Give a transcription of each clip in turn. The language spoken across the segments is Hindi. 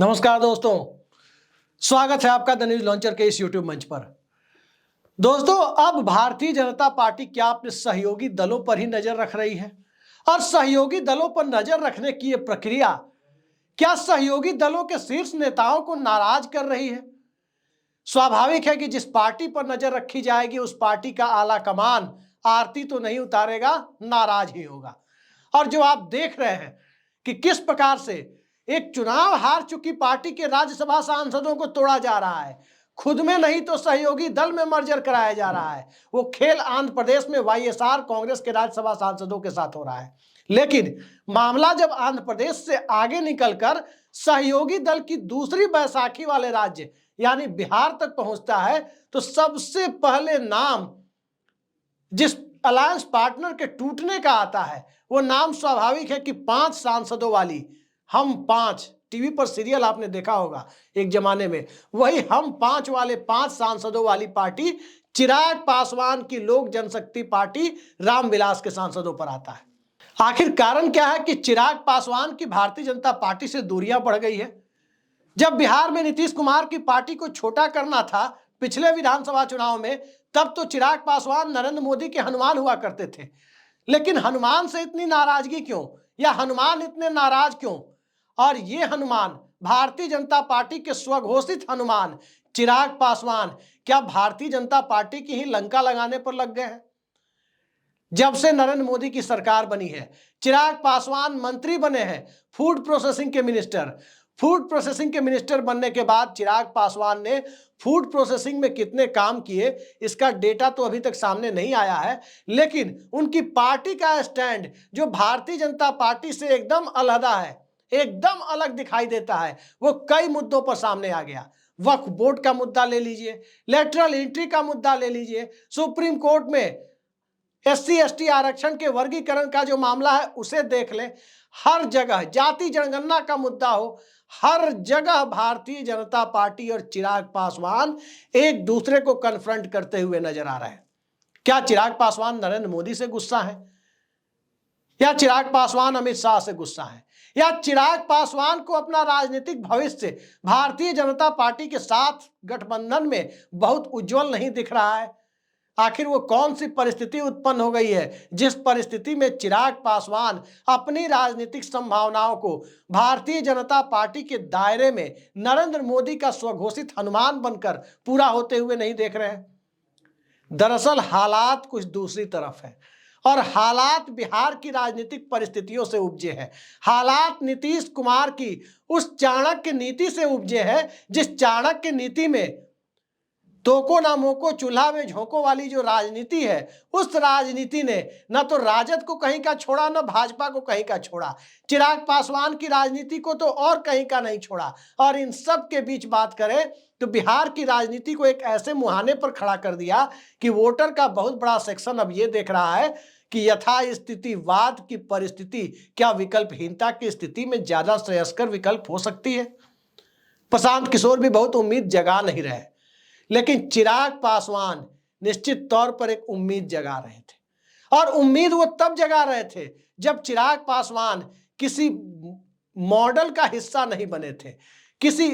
नमस्कार दोस्तों, स्वागत है आपका द न्यूज लॉन्चर के इस यूट्यूब मंच पर। दोस्तों, अब भारतीय जनता पार्टी क्या अपने सहयोगी दलों पर ही नजर रख रही है? और सहयोगी दलों पर नजर रखने की यह प्रक्रिया क्या सहयोगी दलों के शीर्ष नेताओं को नाराज कर रही है? स्वाभाविक है कि जिस पार्टी पर नजर रखी जाएगी उस पार्टी का आला कमान आरती तो नहीं उतारेगा, नाराज ही होगा। और जो आप देख रहे हैं कि किस प्रकार से एक चुनाव हार चुकी पार्टी के राज्यसभा सांसदों को तोड़ा जा रहा है, खुद में नहीं तो सहयोगी दल में मर्जर कराया जा रहा है। वो खेल आंध्र प्रदेश में वाईएसआर कांग्रेस के राज्यसभा सांसदों के साथ हो रहा है। लेकिन मामला जब आंध्र प्रदेश से आगे निकलकर सहयोगी दल की दूसरी बैसाखी वाले राज्य यानी बिहार तक पहुंचता है तो सबसे पहले नाम जिस अलायंस पार्टनर के टूटने का आता है वो नाम स्वाभाविक है कि 5 सांसदों वाली हम 5, टीवी पर सीरियल आपने देखा होगा एक जमाने में, वही हम 5 वाले 5 सांसदों वाली पार्टी चिराग पासवान की लोक जनशक्ति पार्टी रामविलास के सांसदों पर आता है। आखिर कारण क्या है कि चिराग पासवान की भारतीय जनता पार्टी से दूरियां बढ़ गई है। जब बिहार में नीतीश कुमार की पार्टी को छोटा करना था पिछले विधानसभा चुनाव में, तब तो चिराग पासवान नरेंद्र मोदी के हनुमान हुआ करते थे। लेकिन हनुमान से इतनी नाराजगी क्यों, या हनुमान इतने नाराज क्यों? और ये हनुमान भारतीय जनता पार्टी के स्वघोषित हनुमान चिराग पासवान क्या भारतीय जनता पार्टी की ही लंका लगाने पर लग गए हैं? जब से नरेंद्र मोदी की सरकार बनी है, चिराग पासवान मंत्री बने हैं फूड प्रोसेसिंग के मिनिस्टर। फूड प्रोसेसिंग के मिनिस्टर बनने के बाद चिराग पासवान ने फूड प्रोसेसिंग में कितने काम किए इसका डेटा तो अभी तक सामने नहीं आया है, लेकिन उनकी पार्टी का स्टैंड जो भारतीय जनता पार्टी से एकदम अलहदा है, एकदम अलग दिखाई देता है, वो कई मुद्दों पर सामने आ गया। वक्फ बोर्ड का मुद्दा ले लीजिए, लेटरल एंट्री का मुद्दा ले लीजिए, सुप्रीम कोर्ट में SC/ST आरक्षण के वर्गीकरण का जो मामला है उसे देख लें, हर जगह जाति जनगणना का मुद्दा हो, हर जगह भारतीय जनता पार्टी और चिराग पासवान एक दूसरे को कन्फ्रंट करते हुए नजर आ रहे हैं। क्या चिराग पासवान नरेंद्र मोदी से गुस्सा है, या चिराग पासवान अमित शाह से गुस्सा है, या चिराग पासवान को अपना राजनीतिक भविष्य भारतीय जनता पार्टी के साथ गठबंधन में बहुत उज्जवल नहीं दिख रहा है? आखिर वो कौन सी परिस्थिति उत्पन्न हो गई है जिस परिस्थिति में चिराग पासवान अपनी राजनीतिक संभावनाओं को भारतीय जनता पार्टी के दायरे में नरेंद्र मोदी का स्वघोषित हनुमान बनकर पूरा होते हुए नहीं देख रहे हैं? दरअसल हालात कुछ दूसरी तरफ है, और हालात बिहार की राजनीतिक परिस्थितियों से उपजे हैं। हालात नीतीश कुमार की उस चाणक्य नीति से उपजे हैं जिस चाणक्य नीति में तोको ना मोको चूल्हा में झोंको वाली जो राजनीति है, उस राजनीति ने न तो राजद को कहीं का छोड़ा, न भाजपा को कहीं का छोड़ा, चिराग पासवान की राजनीति को तो और कहीं का नहीं छोड़ा। और इन सब के बीच बात करें तो बिहार की राजनीति को एक ऐसे मुहाने पर खड़ा कर दिया कि वोटर का बहुत बड़ा सेक्शन अब ये देख रहा है कि यथास्थितिवाद की परिस्थिति क्या विकल्पहीनता की स्थिति में ज्यादा श्रेयस्कर विकल्प हो सकती है? प्रशांत किशोर भी बहुत उम्मीद जगा नहीं रहे, लेकिन चिराग पासवान निश्चित तौर पर एक उम्मीद जगा रहे थे। और उम्मीद वो तब जगा रहे थे जब चिराग पासवान किसी मॉडल का हिस्सा नहीं बने थे, किसी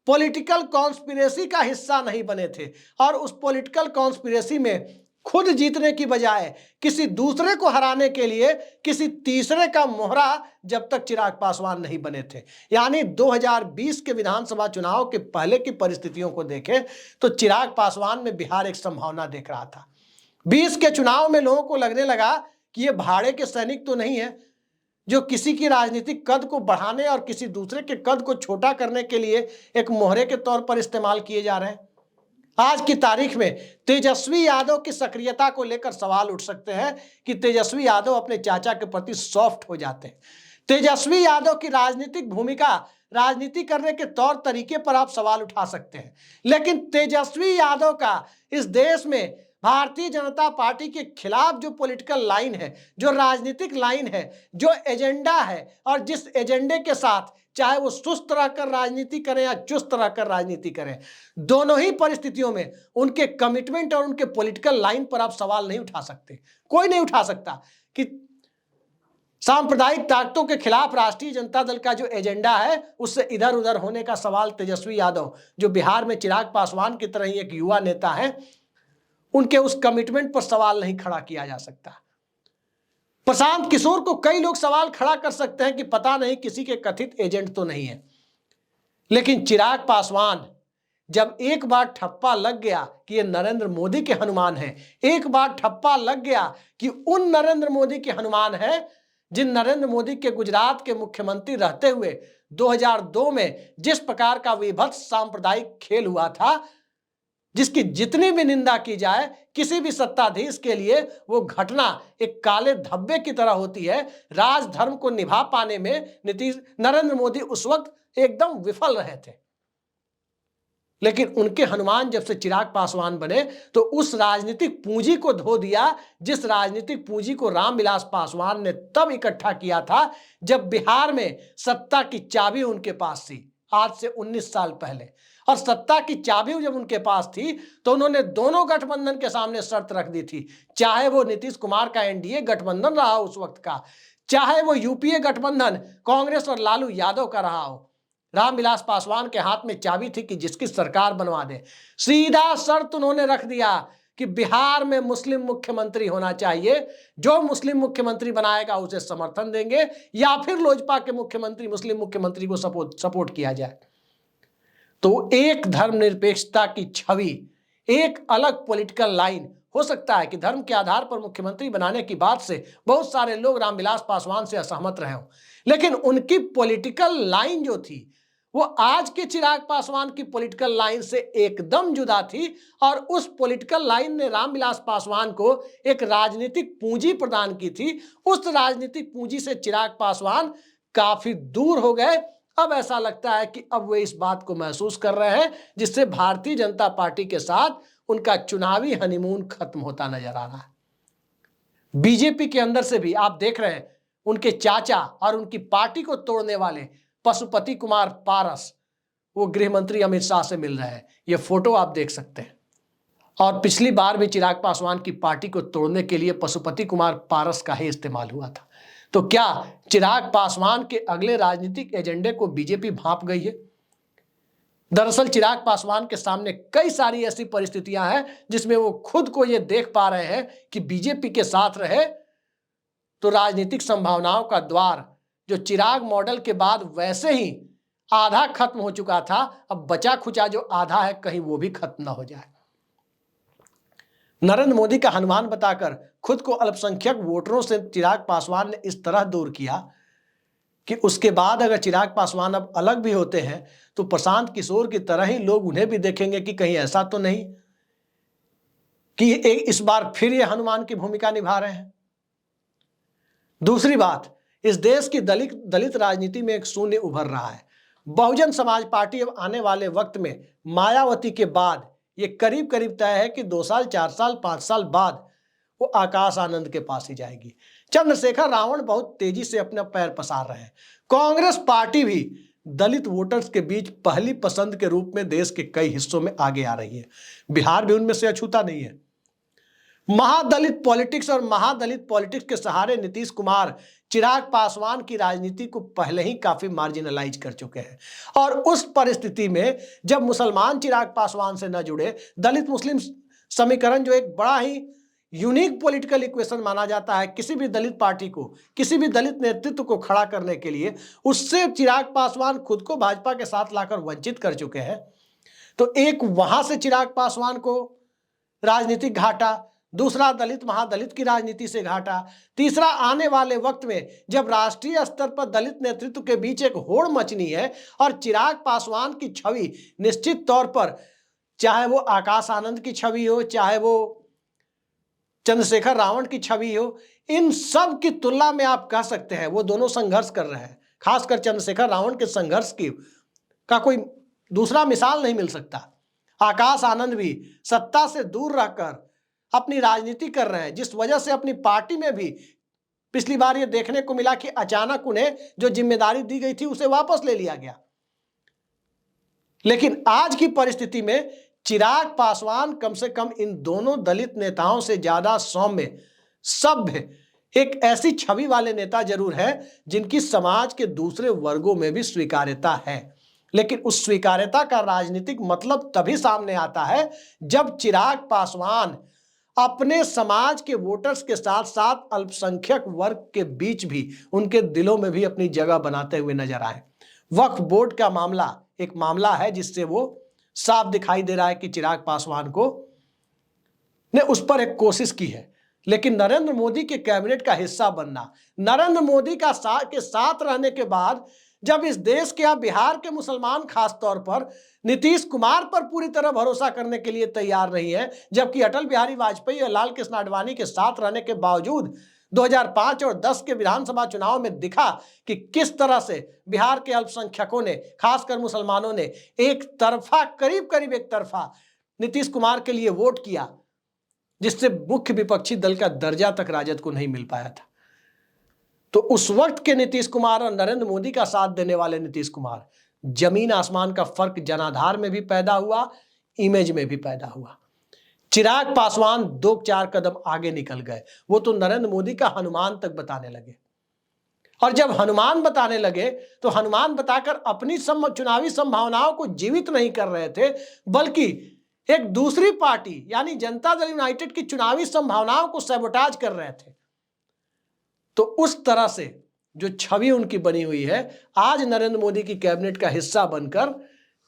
पॉलिटिकल कॉन्स्पिरेसी का हिस्सा नहीं बने थे, और उस पॉलिटिकल कॉन्स्पिरेसी में खुद जीतने की बजाय किसी दूसरे को हराने के लिए किसी तीसरे का मोहरा जब तक चिराग पासवान नहीं बने थे। यानी 2020 के विधानसभा चुनाव के पहले की परिस्थितियों को देखें तो चिराग पासवान में बिहार एक संभावना देख रहा था। 20 के चुनाव में लोगों को लगने लगा कि ये भाड़े के सैनिक तो नहीं है जो किसी की राजनीतिक कद को बढ़ाने और किसी दूसरे के कद को छोटा करने के लिए एक मोहरे के तौर पर इस्तेमाल किए जा रहे हैं। आज की तारीख में तेजस्वी यादव की सक्रियता को लेकर सवाल उठ सकते हैं कि तेजस्वी यादव अपने चाचा के प्रति सॉफ्ट हो जाते हैं। तेजस्वी यादव की राजनीतिक भूमिका, राजनीति करने के तौर तरीके पर आप सवाल उठा सकते हैं, लेकिन तेजस्वी यादव का इस देश में भारतीय जनता पार्टी के खिलाफ जो पॉलिटिकल लाइन है, जो राजनीतिक लाइन है, जो एजेंडा है, और जिस एजेंडे के साथ चाहे वो सुस्त रहकर राजनीति करें या चुस्त रहकर राजनीति करें, दोनों ही परिस्थितियों में उनके कमिटमेंट और उनके पॉलिटिकल लाइन पर आप सवाल नहीं उठा सकते। कोई नहीं उठा सकता कि सांप्रदायिक ताकतों के खिलाफ राष्ट्रीय जनता दल का जो एजेंडा है उससे इधर उधर होने का सवाल तेजस्वी यादव, जो बिहार में चिराग पासवान की तरह ही एक युवा नेता है, उनके उस कमिटमेंट पर सवाल नहीं खड़ा किया जा सकता। प्रशांत किशोर को कई लोग सवाल खड़ा कर सकते हैं कि पता नहीं किसी के कथित एजेंट तो नहीं है, लेकिन चिराग पासवान जब एक बार ठप्पा लग गया कि ये नरेंद्र मोदी के हनुमान हैं, एक बार ठप्पा लग गया कि उन नरेंद्र मोदी के हनुमान हैं जिन नरेंद्र मोदी के गुजरात के मुख्यमंत्री रहते हुए 2002 में जिस प्रकार का विभत्स सांप्रदायिक खेल हुआ था, जिसकी जितनी भी निंदा की जाए, किसी भी सत्ताधीश के लिए वो घटना एक काले धब्बे की तरह होती है। राजधर्म को निभा पाने में नरेंद्र मोदी उस वक्त एकदम विफल रहे थे, लेकिन उनके हनुमान जब से चिराग पासवान बने तो उस राजनीतिक पूंजी को धो दिया जिस राजनीतिक पूंजी को रामविलास पासवान ने तब इकट्ठा किया था जब बिहार में सत्ता की चाबी उनके पास थी, आज से 19 साल पहले। और सत्ता की चाबी जब उनके पास थी तो उन्होंने दोनों गठबंधन के सामने शर्त रख दी थी, चाहे वो नीतीश कुमार का एनडीए गठबंधन रहा उस वक्त का, चाहे वो यूपीए गठबंधन कांग्रेस और लालू यादव का रहा हो, रामविलास पासवान के हाथ में चाबी थी कि जिसकी सरकार बनवा दे। सीधा शर्त उन्होंने रख दिया कि बिहार में मुस्लिम मुख्यमंत्री होना चाहिए, जो मुस्लिम मुख्यमंत्री बनाएगा उसे समर्थन देंगे, या फिर लोजपा के मुख्यमंत्री मुस्लिम मुख्यमंत्री को सपोर्ट किया जाए। तो एक धर्मनिरपेक्षता की छवि, एक अलग पॉलिटिकल लाइन, हो सकता है कि धर्म के आधार पर मुख्यमंत्री बनाने की बात से बहुत सारे लोग रामविलास पासवान से असहमत रहे हों, लेकिन उनकी पॉलिटिकल लाइन जो थी वो आज के चिराग पासवान की पॉलिटिकल लाइन से एकदम जुदा थी। और उस पॉलिटिकल लाइन ने रामविलास पासवान को एक राजनीतिक पूंजी प्रदान की थी। उस राजनीतिक पूंजी से चिराग पासवान काफी दूर हो गए। अब ऐसा लगता है कि अब वे इस बात को महसूस कर रहे हैं जिससे भारतीय जनता पार्टी के साथ उनका चुनावी हनीमून खत्म होता नजर आ रहा है। बीजेपी के अंदर से भी आप देख रहे हैं उनके चाचा और उनकी पार्टी को तोड़ने वाले पशुपति कुमार पारस, वो गृह मंत्री अमित शाह से मिल रहे हैं। ये फोटो आप देख सकते हैं। और पिछली बार भी चिराग पासवान की पार्टी को तोड़ने के लिए पशुपति कुमार पारस का ही इस्तेमाल हुआ था। तो क्या चिराग पासवान के अगले राजनीतिक एजेंडे को बीजेपी भांप गई है? दरअसल चिराग पासवान के सामने कई सारी ऐसी परिस्थितियां हैं जिसमें वो खुद को ये देख पा रहे हैं कि बीजेपी के साथ रहे तो राजनीतिक संभावनाओं का द्वार जो चिराग मॉडल के बाद वैसे ही आधा खत्म हो चुका था, अब बचा खुचा जो आधा है कहीं वो भी खत्म ना हो जाए। नरेंद्र मोदी का हनुमान बताकर खुद को अल्पसंख्यक वोटरों से चिराग पासवान ने इस तरह दूर किया कि उसके बाद अगर चिराग पासवान अब अलग भी होते हैं तो प्रशांत किशोर की तरह ही लोग उन्हें भी देखेंगे कि कहीं ऐसा तो नहीं कि इस बार फिर ये हनुमान की भूमिका निभा रहे हैं। दूसरी बात, इस देश की दलित राजनीति में एक शून्य उभर रहा है। बहुजन समाज पार्टी अब आने वाले वक्त में मायावती के बाद ये करीब करीब तय है कि 2 साल 4 साल 5 साल बाद वो आकाश आनंद के पास ही जाएगी। चंद्रशेखर रावण बहुत तेजी से अपना पैर पसार रहे हैं। कांग्रेस पार्टी भी दलित वोटर्स के बीच पहली पसंद के रूप में देश के कई हिस्सों में आगे आ रही है। बिहार भी उनमें से अछूता नहीं है। महादलित पॉलिटिक्स और महादलित पॉलिटिक्स के सहारे नीतीश कुमार चिराग पासवान की राजनीति को पहले ही काफी मार्जिनलाइज कर चुके हैं। और उस परिस्थिति में जब मुसलमान चिराग पासवान से न जुड़े, दलित मुस्लिम समीकरण जो एक बड़ा ही यूनिक पॉलिटिकल इक्वेशन माना जाता है किसी भी दलित पार्टी को, किसी भी दलित नेतृत्व को खड़ा करने के लिए, उससे चिराग पासवान खुद को भाजपा के साथ लाकर वंचित कर चुके हैं। तो एक वहां से चिराग पासवान को राजनीतिक घाटा, दूसरा दलित महादलित की राजनीति से घाटा, तीसरा आने वाले वक्त में जब राष्ट्रीय स्तर पर दलित नेतृत्व के बीच एक होड़ मचनी है और चिराग पासवान की छवि निश्चित तौर पर, चाहे वो आकाश आनंद की छवि हो, चाहे वो चंद्रशेखर रावण की छवि हो, इन सब की तुलना में आप कह सकते हैं वो दोनों संघर्ष कर रहे हैं। खासकर चंद्रशेखर रावण के संघर्ष का कोई दूसरा मिसाल नहीं मिल सकता। आकाश आनंद भी सत्ता से दूर रहकर अपनी राजनीति कर रहे हैं, जिस वजह से अपनी पार्टी में भी पिछली बार ये देखने को मिला कि अचानक उन्हें जो जिम्मेदारी दी गई थी उसे वापस ले लिया गया। लेकिन आज की परिस्थिति में चिराग पासवान कम से कम इन दोनों दलित नेताओं से ज्यादा सौम्य, सभ्य एक ऐसी छवि वाले नेता जरूर है जिनकी समाज के दूसरे वर्गों में भी स्वीकार्यता है, लेकिन उस स्वीकार्यता का राजनीतिक मतलब तभी सामने आता है जब चिराग पासवान अपने समाज के वोटर्स के साथ साथ अल्पसंख्यक वर्ग के बीच भी, उनके दिलों में भी अपनी जगह बनाते हुए नजर आए। वक्फ बोर्ड का मामला एक मामला है जिससे वो साफ दिखाई दे रहा है कि चिराग पासवान को ने उस पर एक कोशिश की है, लेकिन नरेंद्र मोदी के कैबिनेट का हिस्सा बनना, नरेंद्र मोदी के साथ रहने के बाद जब इस देश के या बिहार के मुसलमान खास तौर पर नीतीश कुमार पर पूरी तरह भरोसा करने के लिए तैयार नहीं है, जबकि अटल बिहारी वाजपेयी और लाल कृष्ण आडवाणी के साथ रहने के बावजूद 2005 और 10 के विधानसभा चुनाव में दिखा कि किस तरह से बिहार के अल्पसंख्यकों ने, खासकर मुसलमानों ने एक तरफा, करीब करीब एक तरफा नीतीश कुमार के लिए वोट किया, जिससे मुख्य विपक्षी दल का दर्जा तक राजद को नहीं मिल पाया था। तो उस वक्त के नीतीश कुमार और नरेंद्र मोदी का साथ देने वाले नीतीश कुमार, जमीन आसमान का फर्क जनाधार में भी पैदा हुआ, इमेज में भी पैदा हुआ। चिराग पासवान 2-4 कदम आगे निकल गए, वो तो नरेंद्र मोदी का हनुमान तक बताने लगे, और जब हनुमान बताने लगे तो हनुमान बताकर अपनी चुनावी संभावनाओं को जीवित नहीं कर रहे थे, बल्कि एक दूसरी पार्टी यानी जनता दल यूनाइटेड की चुनावी संभावनाओं को सैबोटाज कर रहे थे। तो उस तरह से जो छवि उनकी बनी हुई है, आज नरेंद्र मोदी की कैबिनेट का हिस्सा बनकर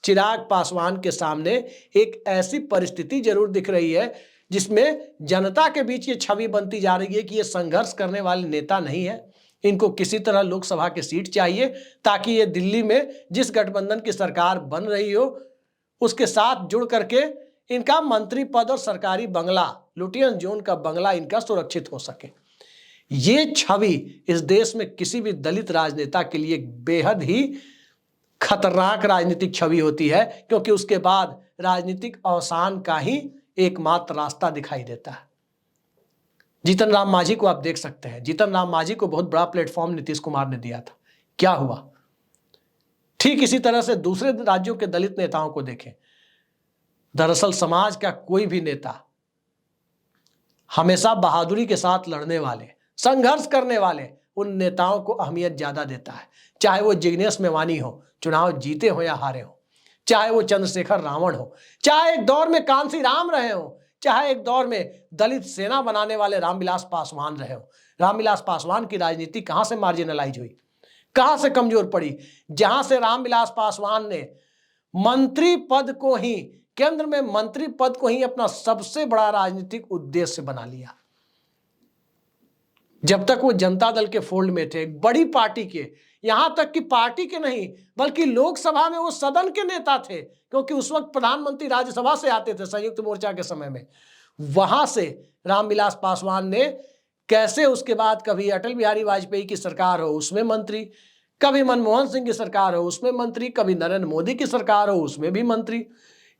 चिराग पासवान के सामने एक ऐसी परिस्थिति जरूर दिख रही है जिसमें जनता के बीच ये छवि बनती जा रही है कि ये संघर्ष करने वाले नेता नहीं है, इनको किसी तरह लोकसभा की सीट चाहिए ताकि ये दिल्ली में जिस गठबंधन की सरकार बन रही हो उसके साथ जुड़ करके इनका मंत्री पद और सरकारी बंगला, लुटियन जोन का बंगला इनका सुरक्षित हो सके। ये छवि इस देश में किसी भी दलित राजनेता के लिए बेहद ही खतरनाक राजनीतिक छवि होती है, क्योंकि उसके बाद राजनीतिक अवसान का ही एकमात्र रास्ता दिखाई देता है। जीतन राम मांझी को आप देख सकते हैं, जीतन राम मांझी को बहुत बड़ा प्लेटफॉर्म नीतीश कुमार ने दिया था, क्या हुआ? ठीक इसी तरह से दूसरे राज्यों के दलित नेताओं को देखें। दरअसल समाज का कोई भी नेता हमेशा बहादुरी के साथ लड़ने वाले, संघर्ष करने वाले उन नेताओं को अहमियत ज्यादा देता है, चाहे वो जिग्नेश मेवानी हो, चुनाव जीते हो या हारे हो, चाहे वो चंद्रशेखर रावण हो, चाहे एक दौर में कांसी राम रहे हो, चाहे एक दौर में दलित सेना बनाने वाले रामविलास पासवान रहे हो। रामविलास पासवान की राजनीति कहां से मार्जिनलाइज हुई, कहां से कमजोर पड़ी? जहां से रामविलास पासवान ने मंत्री पद को ही, केंद्र में मंत्री पद को ही अपना सबसे बड़ा राजनीतिक उद्देश्य बना लिया। जब तक वो जनता दल के फोल्ड में थे, एक बड़ी पार्टी के, यहां तक कि पार्टी के नहीं बल्कि लोकसभा में वो सदन के नेता थे, क्योंकि उस वक्त प्रधानमंत्री राज्यसभा से आते थे संयुक्त मोर्चा के समय में। वहां से रामविलास पासवान ने कैसे उसके बाद कभी अटल बिहारी वाजपेयी की सरकार हो उसमें मंत्री, कभी मनमोहन सिंह की सरकार हो उसमें मंत्री, कभी नरेंद्र मोदी की सरकार हो उसमें भी मंत्री।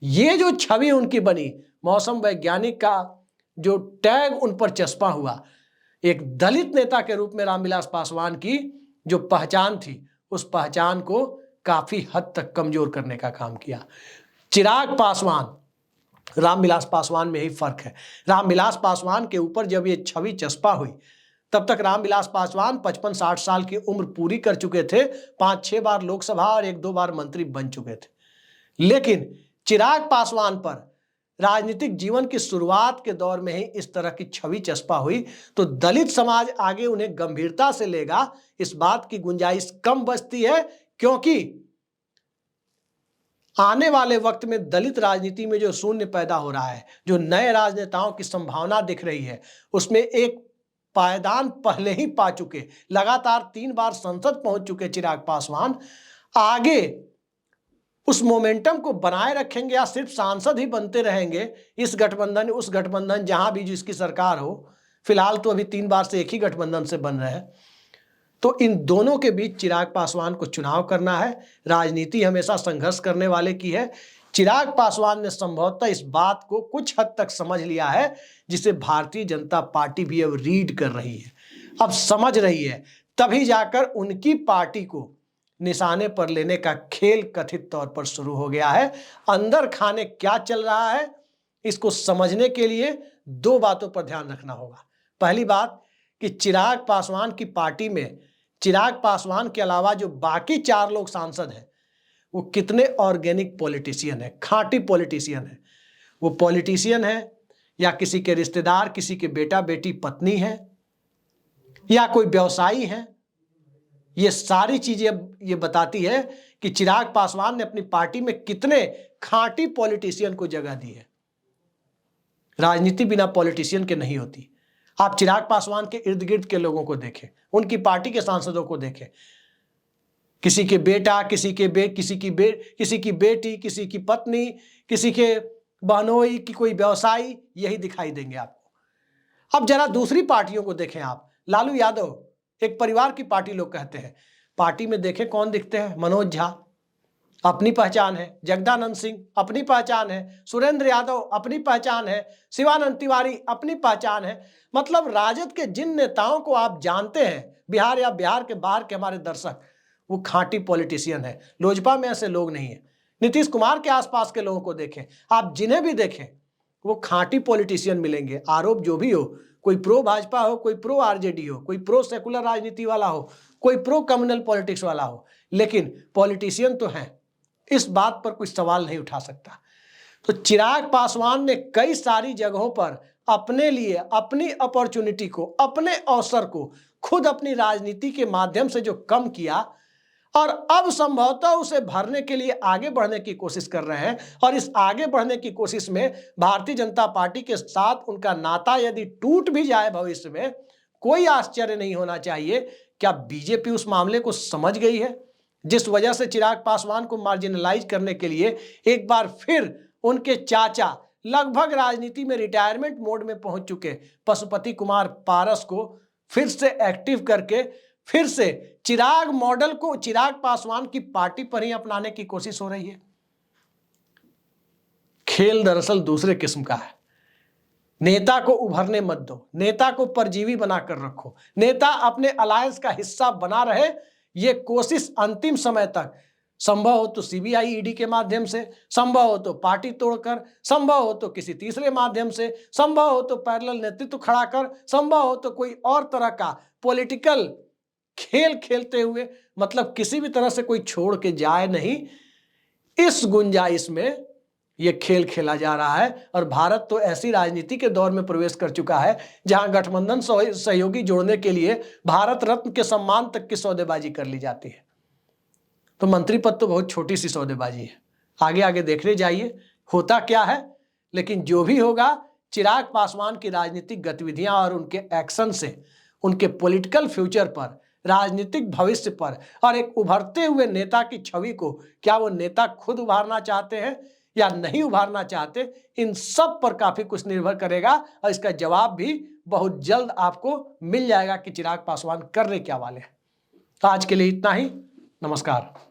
ये जो छवि उनकी बनी, मौसम वैज्ञानिक का जो टैग उन पर चस्पा हुआ, एक दलित नेता के रूप में रामविलास पासवान की जो पहचान थी, उस पहचान को काफी हद तक कमजोर करने का काम किया। चिराग पासवान, रामविलास पासवान में ही फर्क है। रामविलास पासवान के ऊपर जब ये छवि चस्पा हुई, तब तक रामविलास पासवान 55-60 साल की उम्र पूरी कर चुके थे, 5-6 बार लोकसभा और 1-2 बार मंत्री बन चुके थे। लेकिन चिराग पासवान पर राजनीतिक जीवन की शुरुआत के दौर में ही इस तरह की छवि चस्पा हुई तो दलित समाज आगे उन्हें गंभीरता से लेगा, इस बात की गुंजाइश कम बचती है, क्योंकि आने वाले वक्त में दलित राजनीति में जो शून्य पैदा हो रहा है, जो नए राजनेताओं की संभावना दिख रही है, उसमें एक पायदान पहले ही पा चुके, लगातार 3 बार संसद पहुंच चुके चिराग पासवान आगे उस मोमेंटम को बनाए रखेंगे या सिर्फ सांसद ही बनते रहेंगे, इस गठबंधन उस गठबंधन जहां भी जिसकी सरकार हो, फिलहाल तो अभी 3 बार से एक ही गठबंधन से बन रहे हैं, तो इन दोनों के बीच चिराग पासवान को चुनाव करना है। राजनीति हमेशा संघर्ष करने वाले की है। चिराग पासवान ने संभवतः इस बात को कुछ हद तक समझ लिया है, जिसे भारतीय जनता पार्टी भी अब रीड कर रही है, अब समझ रही है, तभी जाकर उनकी पार्टी को निशाने पर लेने का खेल कथित तौर पर शुरू हो गया है। अंदर खाने क्या चल रहा है, इसको समझने के लिए 2 बातों पर ध्यान रखना होगा। पहली बात कि चिराग पासवान की पार्टी में चिराग पासवान के अलावा जो बाकी 4 लोग सांसद हैं वो कितने ऑर्गेनिक पॉलिटिशियन है, खांटी पॉलिटिशियन है। वो पॉलिटिशियन है या किसी के रिश्तेदार, किसी के बेटा बेटी पत्नी है, या कोई व्यवसायी है। ये सारी चीजें ये बताती है कि चिराग पासवान ने अपनी पार्टी में कितने खांटी पॉलिटिशियन को जगह दी है। राजनीति बिना पॉलिटिशियन के नहीं होती। आप चिराग पासवान के इर्द गिर्द के लोगों को देखें, उनकी पार्टी के सांसदों को देखें, किसी के बेटा, किसी की बेटी, किसी की पत्नी, किसी के बहनोई की कोई व्यवसायी, यही दिखाई देंगे आपको। अब जरा दूसरी पार्टियों को देखें आप। लालू यादव एक परिवार की पार्टी लोग कहते हैं, पार्टी में देखें कौन दिखते हैं। मनोज झा अपनी पहचान है, जगदानंद सिंह अपनी पहचान है, सुरेंद्र यादव अपनी पहचान है, शिवानंद तिवारी अपनी पहचान है। मतलब राजद के जिन नेताओं को आप जानते हैं, बिहार या बिहार के बाहर के हमारे दर्शक, वो खांटी पॉलिटिशियन है। लोजपा में ऐसे लोग नहीं है। नीतीश कुमार के आसपास के लोगों को देखें, आप जिन्हें भी देखें वो खांटी पॉलिटिशियन मिलेंगे। आरोप जो भी हो, कोई प्रो भाजपा हो, कोई प्रो आरजेडी हो, कोई प्रो सेकुलर राजनीति वाला हो, कोई प्रो कम्युनल पॉलिटिक्स वाला हो, लेकिन पॉलिटिशियन तो हैं, इस बात पर कोई सवाल नहीं उठा सकता। तो चिराग पासवान ने कई सारी जगहों पर अपने लिए, अपनी अपॉर्चुनिटी को, अपने अवसर को खुद अपनी राजनीति के माध्यम से जो कम किया, और अब संभवतः उसे भरने के लिए आगे बढ़ने की कोशिश कर रहे हैं। और इस आगे बढ़ने की कोशिश में भारतीय जनता पार्टी के साथ उनका नाता यदि टूट भी जाए भविष्य में, कोई आश्चर्य नहीं होना चाहिए। क्या बीजेपी उस मामले को समझ गई है, जिस वजह से चिराग पासवान को मार्जिनलाइज करने के लिए एक बार फिर उनके चाचा, लगभग राजनीति में रिटायरमेंट मोड में पहुंच चुके पशुपति कुमार पारस को फिर से एक्टिव करके फिर से चिराग मॉडल को चिराग पासवान की पार्टी पर ही अपनाने की कोशिश हो रही है। खेल दरअसल दूसरे किस्म का है। नेता को उभरने मत दो, नेता को परजीवी बनाकर रखो, नेता अपने अलायंस का हिस्सा बना रहे, ये कोशिश अंतिम समय तक, संभव हो तो सीबीआई ईडी के माध्यम से, संभव हो तो पार्टी तोड़कर, संभव हो तो किसी तीसरे माध्यम से, संभव हो तो पैरेलल नेतृत्व खड़ा कर, संभव हो तो कोई और तरह का पॉलिटिकल खेल खेलते हुए, मतलब किसी भी तरह से कोई छोड़ के जाए नहीं, इस गुंजाइश में यह खेल खेला जा रहा है। और भारत तो ऐसी राजनीति के दौर में प्रवेश कर चुका है जहां गठबंधन सहयोगी जोड़ने के लिए भारत रत्न के सम्मान तक की सौदेबाजी कर ली जाती है। तो मंत्री पद तो बहुत छोटी सी सौदेबाजी है। आगे आगे देखने जाइए होता क्या है। लेकिन जो भी होगा, चिराग पासवान की राजनीतिक गतिविधियां और उनके एक्शन से उनके पॉलिटिकल फ्यूचर पर, राजनीतिक भविष्य पर और एक उभरते हुए नेता की छवि को, क्या वो नेता खुद उभारना चाहते हैं या नहीं उभारना चाहते, इन सब पर काफी कुछ निर्भर करेगा। और इसका जवाब भी बहुत जल्द आपको मिल जाएगा कि चिराग पासवान करने क्या वाले हैं। आज के लिए इतना ही। नमस्कार।